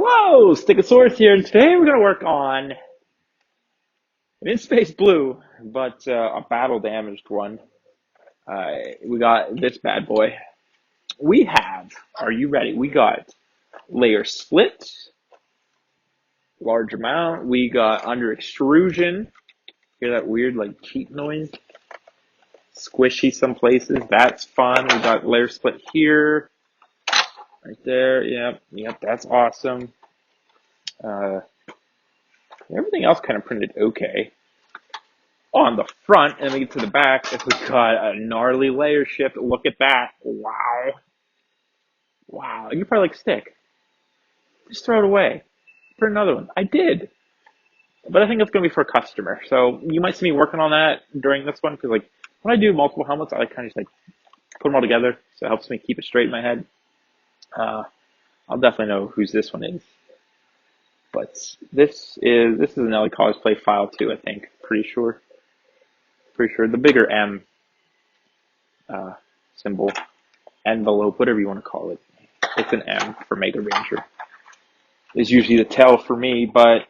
Hello, Stickosaurus here, and today we're going to work on an in-space blue, but a battle-damaged one. We got this bad boy. We have, are you ready? We got layer split, large amount. We got under extrusion. Hear that weird like cheap noise? Squishy some places. That's fun. We got layer split here, right there. Yep, that's awesome. Everything else kind of printed okay. On the front, and we get to the back, if we got a gnarly layer shift. Look at that. Wow. Wow. You're probably like, Stick, just throw it away. Print another one. I did. But I think it's going to be for a customer. So you might see me working on that during this one, because like when I do multiple helmets, I like kind of just like put them all together. So it helps me keep it straight in my head. I'll definitely know whose this one is. But this is an LA College Play file too, I think. Pretty sure. The bigger M symbol, envelope, whatever you want to call it. It's an M for Mega Ranger. Is usually the tell for me, but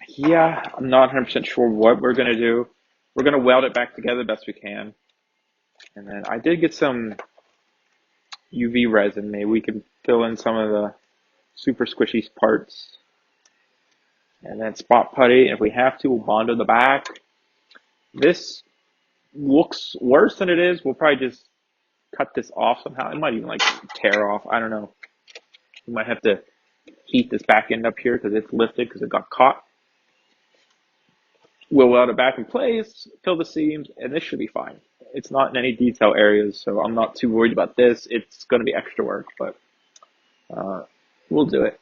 yeah, I'm not 100% sure what we're going to do. We're going to weld it back together best we can. And then I did get some UV resin. Maybe we can fill in some of the super squishy parts. And then spot putty. If we have to, we'll bond to the back. This looks worse than it is. We'll probably just cut this off somehow. It might even like tear off. I don't know. We might have to heat this back end up here because it's lifted because it got caught. We'll weld it back in place, fill the seams, and this should be fine. It's not in any detail areas, so I'm not too worried about this. It's going to be extra work, but we'll do it.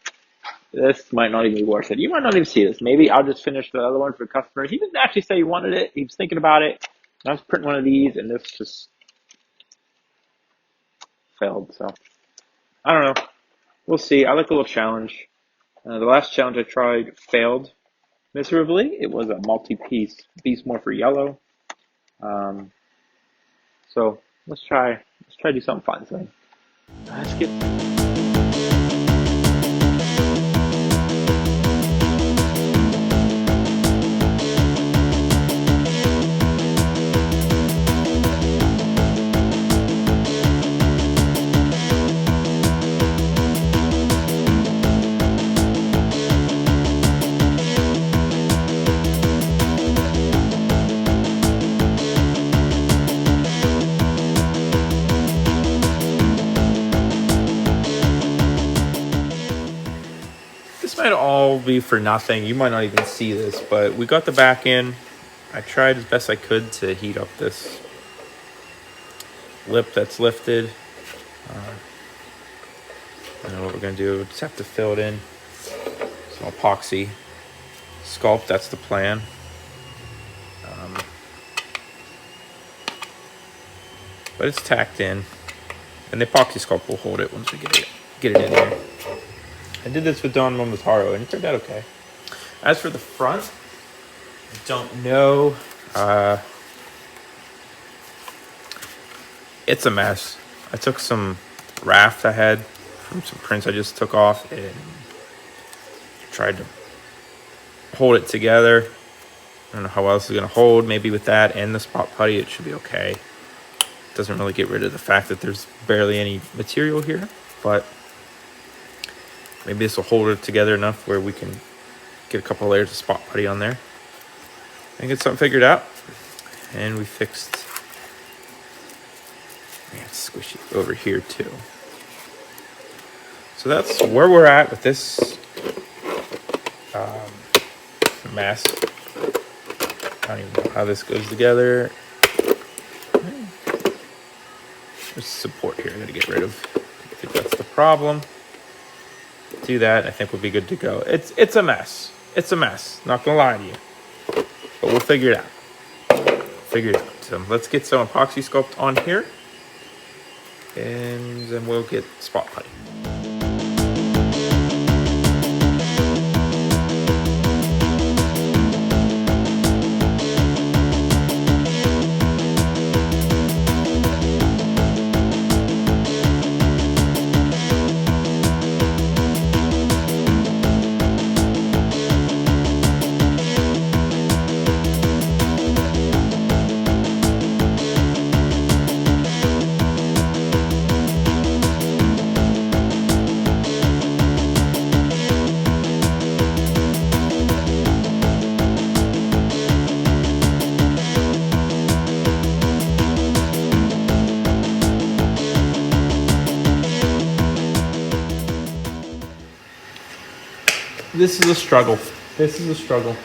This might not even be worth it. You might not even see this. Maybe I'll just finish the other one for the customer. He didn't actually say he wanted it. He was thinking about it. I was printing one of these, and this just failed. So I don't know. We'll see. I like a little challenge. The last challenge I tried failed miserably. It was a multi-piece Beast Morpher yellow. So let's try to do something fun. So let's get. This might all be for nothing. You might not even see this, but we got the back in. I tried as best I could to heat up this lip that's lifted. I don't know what we're going to do. Just have to fill it in. Some epoxy sculpt, that's the plan. But it's tacked in. And the epoxy sculpt will hold it once we get it in here. I did this with Don Momotaro, and it turned out okay. As for the front, I don't know. It's a mess. I took some raft I had from some prints I just took off and tried to hold it together. I don't know how else it's going to hold. Maybe with that and the spot putty, it should be okay. It doesn't really get rid of the fact that there's barely any material here, but maybe this will hold it together enough where we can get a couple of layers of spot putty on there and get something figured out. And we fixed, it's squishy over here too. So that's where we're at with this mess. I don't even know how this goes together. There's support here I gotta get rid of. I think that's the problem. Do that, I think we'll be good to go. It's a mess. It's a mess. Not gonna lie to you. But we'll figure it out. So let's get some epoxy sculpt on here. And then we'll get spot putty. This is a struggle. This is a struggle.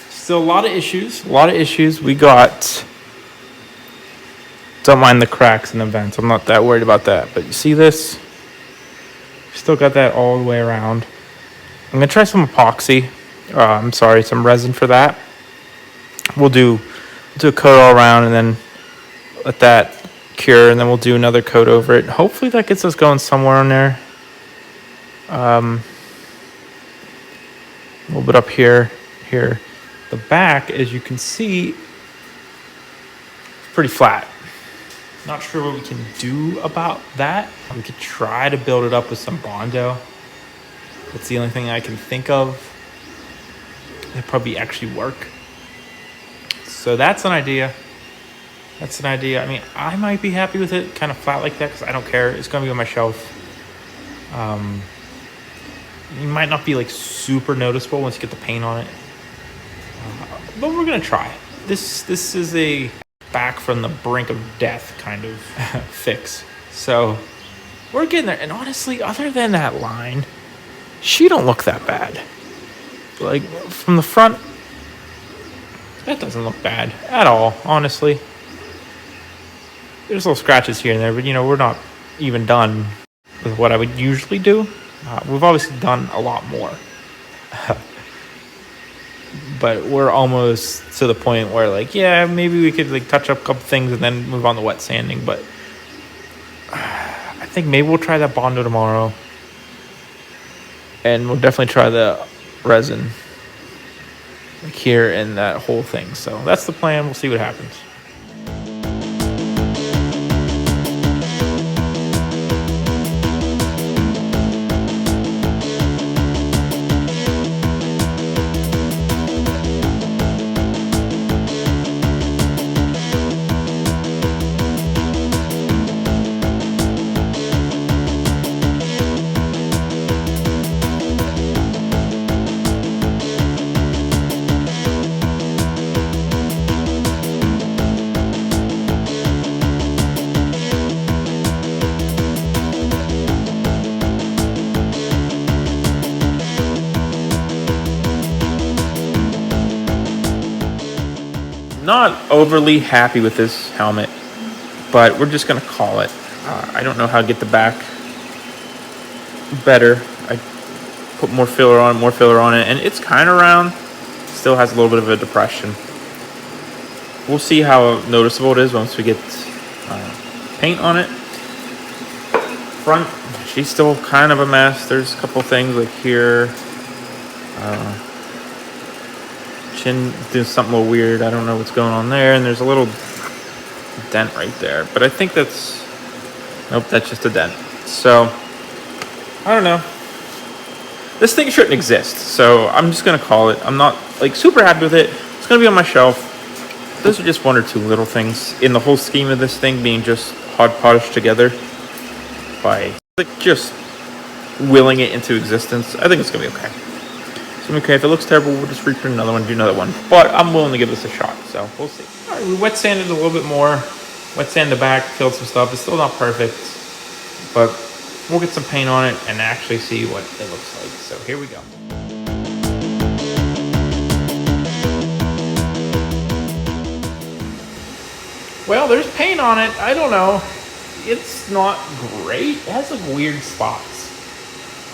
Still a lot of issues. A lot of issues. We got. Don't mind the cracks in the vents. I'm not that worried about that. But you see this? Still got that all the way around. I'm gonna try some epoxy. Some resin for that. We'll do a coat all around and then let that cure, and then we'll do another coat over it. Hopefully that gets us going somewhere in there. A little bit up here. The back, as you can see, pretty flat. Not sure what we can do about that. We could try to build it up with some Bondo. That's the only thing I can think of. It'd probably actually work. So that's an idea. I mean, I might be happy with it kind of flat like that because I don't care. It's going to be on my shelf. It might not be like super noticeable once you get the paint on it. But we're going to try. This is a back from the brink of death kind of fix. So we're getting there. And honestly, other than that line, she don't look that bad. Like from the front, that doesn't look bad at all, honestly. There's little scratches here and there, but we're not even done with what I would usually do. We've obviously done a lot more. But we're almost to the point where maybe we could touch up a couple things and then move on to wet sanding. But I think maybe we'll try that Bondo tomorrow. And we'll definitely try the resin here and that whole thing. So that's the plan. We'll see what happens. Not overly happy with this helmet, but we're just gonna call it. I don't know how to get the back better. I put more filler on it, and it's kind of round. Still has a little bit of a depression. We'll see how noticeable it is once we get paint on it. Front, she's still kind of a mess. There's a couple things like here. Chin doing something a little weird. I don't know what's going on there. And there's a little dent right there. But I think nope, that's just a dent. So, I don't know. This thing shouldn't exist. So, I'm just going to call it. I'm not super happy with it. It's going to be on my shelf. Those are just one or two little things in the whole scheme of this thing being just hodgepodge together by just willing it into existence. I think it's going to be okay. Okay, if it looks terrible, we'll just reprint another one, do another one. But I'm willing to give this a shot, so we'll see. All right, we wet sanded a little bit more. Wet sand the back, filled some stuff. It's still not perfect, but we'll get some paint on it and actually see what it looks like. So here we go. Well, there's paint on it. I don't know. It's not great. It has weird spots.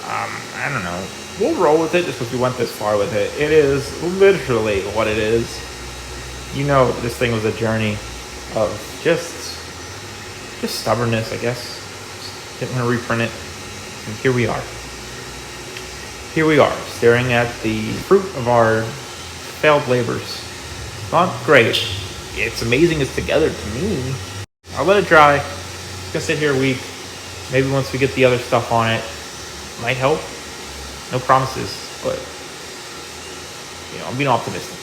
I don't know. We'll roll with it just because we went this far with it. It is literally what it is. This thing was a journey of just stubbornness, I guess. Just didn't want to reprint it. And here we are. Staring at the fruit of our failed labors. Not great. It's amazing it's together to me. I'll let it dry. It's going to sit here a week. Maybe once we get the other stuff on it, might help. No promises, but I'm being optimistic.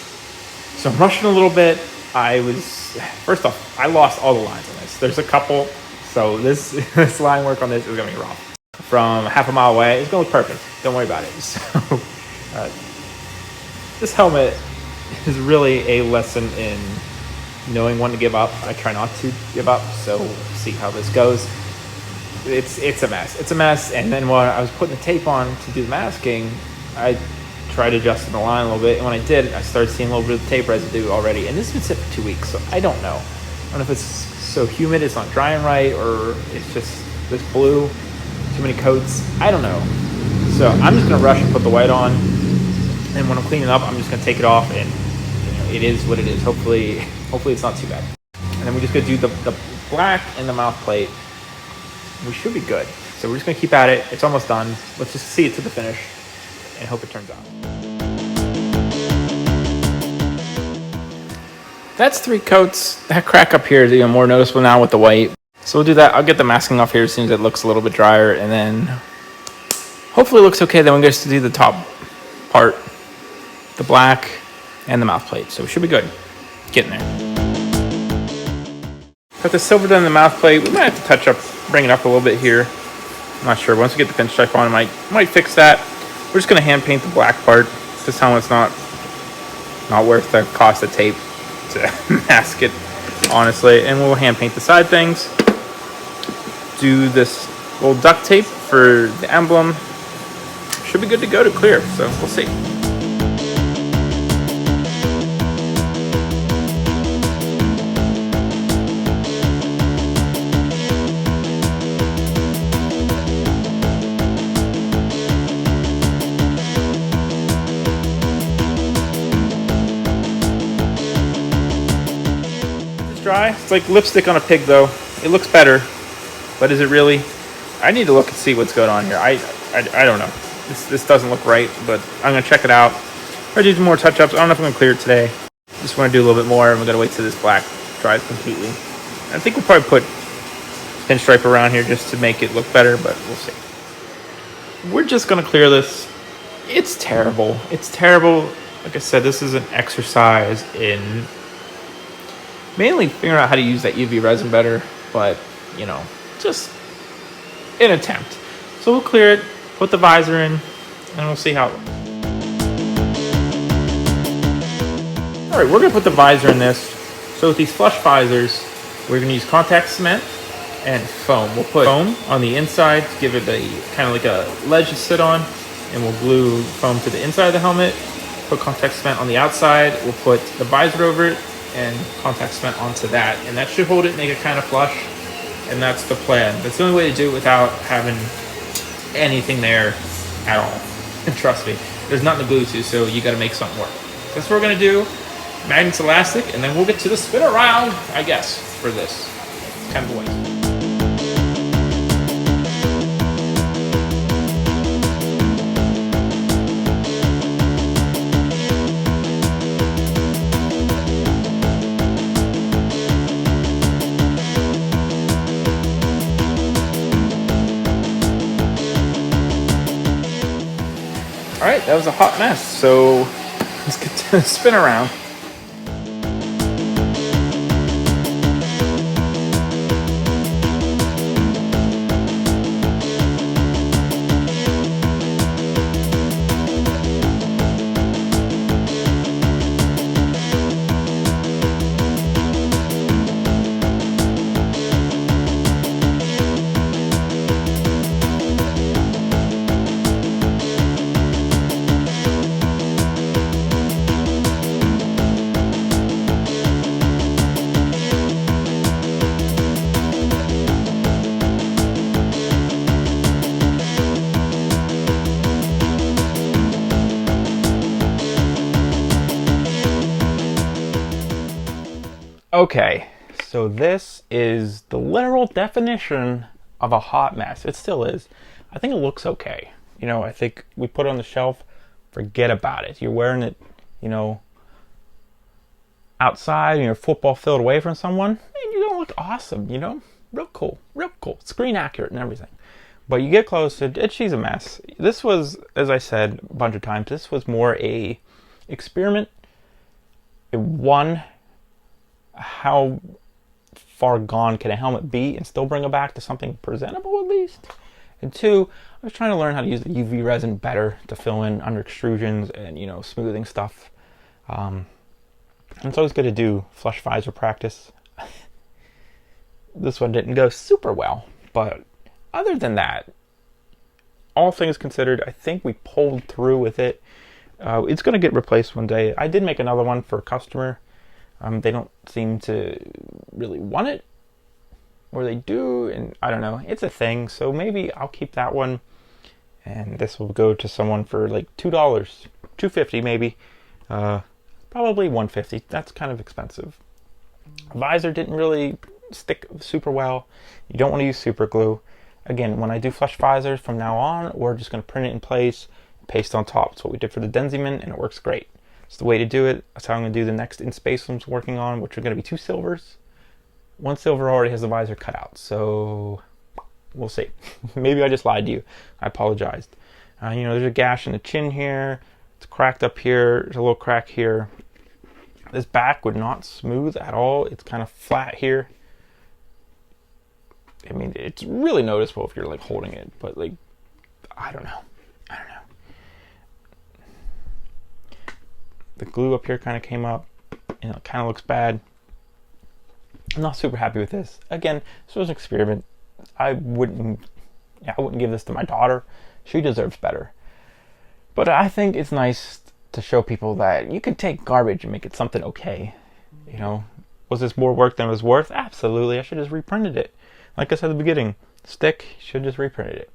So I'm rushing a little bit. First off, I lost all the lines on this. There's a couple, so this line work on this is gonna be rough. From half a mile away, it's gonna look perfect. Don't worry about it. So this helmet is really a lesson in knowing when to give up. I try not to give up, so we'll see how this goes. it's a mess. It's a mess. And then when I was putting the tape on to do the masking, I tried adjusting the line a little bit. And when I did, I started seeing a little bit of tape residue already. And this has been sitting for 2 weeks, so I don't know. I don't know if it's so humid, it's not drying right, or it's just this blue, too many coats. I don't know. So I'm just gonna rush and put the white on. And when I'm cleaning up, I'm just gonna take it off, and it is what it is. Hopefully it's not too bad. And then we're just gonna do the black and the mouth plate. We should be good. So we're just gonna keep at it. It's almost done. Let's just see it to the finish and hope it turns out. That's 3 coats. That crack up here is even more noticeable now with the white. So we'll do that. I'll get the masking off here as soon as it looks a little bit drier, and then hopefully it looks okay. Then we get to do the top part, the black and the mouth plate. So we should be good. Getting there. Got the silver done in the mouth plate. We might have to touch up, bring it up a little bit here. I'm not sure. Once we get the pinstripe on, I might fix that. We're just gonna hand paint the black part. This time it's not worth the cost of tape to mask it, honestly. And we'll hand paint the side things. Do this little duct tape for the emblem. Should be good to go to clear, so we'll see. Dry. It's like lipstick on a pig, though. It looks better, but is it really? I need to look and see what's going on here. I don't know. This doesn't look right, but I'm gonna check it out. Or do some more touch-ups. I don't know if I'm gonna clear it today. Just want to do a little bit more, and we're gonna wait till this black dries completely. I think we'll probably put pinstripe around here just to make it look better, but we'll see. We're just gonna clear this. It's terrible. It's terrible. Like I said, this is an exercise in mainly figuring out how to use that UV resin better, but, just an attempt. So we'll clear it, put the visor in, and we'll see how it looks. All right, we're gonna put the visor in this. So with these flush visors, we're gonna use contact cement and foam. We'll put foam on the inside to give it a kind of like a ledge to sit on, and we'll glue foam to the inside of the helmet. Put contact cement on the outside. We'll put the visor over it and contact cement onto that, and that should hold it, make it kind of flush, and that's the plan. That's the only way to do it without having anything there at all. And trust me, there's nothing to glue to, so you got to make something work. That's what we're gonna do. Magnets, elastic, and then we'll get to the spin around, I guess, for this. It's kind of a waste. All right, that was a hot mess, so let's get to the spin around. Okay, so this is the literal definition of a hot mess. It still is. I think it looks okay. I think we put it on the shelf, forget about it. You're wearing it, outside in your football field away from someone, and you're gonna look awesome, real cool, screen accurate and everything. But you get close, she's a mess. This was, as I said a bunch of times, this was more a experiment. How far gone can a helmet be and still bring it back to something presentable at least? And 2, I was trying to learn how to use the UV resin better to fill in under extrusions and, smoothing stuff. And it's always good to do flush visor practice. This one didn't go super well, but other than that, all things considered, I think we pulled through with it. It's going to get replaced one day. I did make another one for a customer. They don't seem to really want it, or they do, and I don't know. It's a thing, so maybe I'll keep that one, and this will go to someone for like $2, $2.50 maybe, probably $1.50. That's kind of expensive. Visor didn't really stick super well. You don't want to use super glue. Again, when I do flush visors from now on, we're just going to print it in place, paste on top. That's what we did for the Denziman, and it works great. It's the way to do it. That's how I'm going to do the next in space I'm working on, which are going to be 2 silvers. One silver already has the visor cut out, so we'll see. Maybe I just lied to you. I apologized. There's a gash in the chin here. It's cracked up here. There's a little crack here. This back would not smooth at all. It's kind of flat here. I mean, it's really noticeable if you're like holding it, but like, I don't know. The glue up here kind of came up, and it kind of looks bad. I'm not super happy with this. Again, this was an experiment. I wouldn't give this to my daughter. She deserves better. But I think it's nice to show people that you can take garbage and make it something okay. Was this more work than it was worth? Absolutely. I should have just reprinted it. Like I said at the beginning, stick, should have just reprinted it.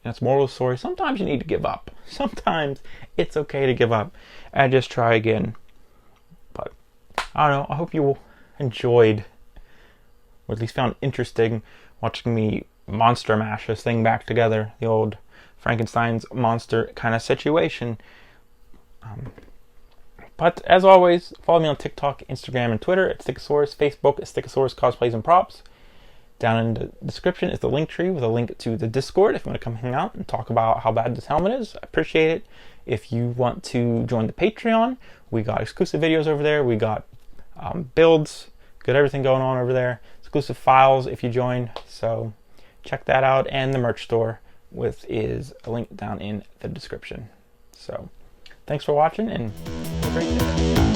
That's moral of the story. Sometimes you need to give up. Sometimes it's okay to give up and just try again. But I don't know. I hope you enjoyed, or at least found interesting, watching me monster mash this thing back together. The old Frankenstein's monster kind of situation. But as always, follow me on TikTok, Instagram, and Twitter at Stickosaurus. Facebook at Stickosaurus Cosplays and Props. Down in the description is the link tree with a link to the Discord if you want to come hang out and talk about how bad this helmet is. I appreciate it. If you want to join the Patreon, we got exclusive videos over there. We got builds, got everything going on over there. Exclusive files if you join. So check that out. And the merch store is a link down in the description. So thanks for watching, and have a great day.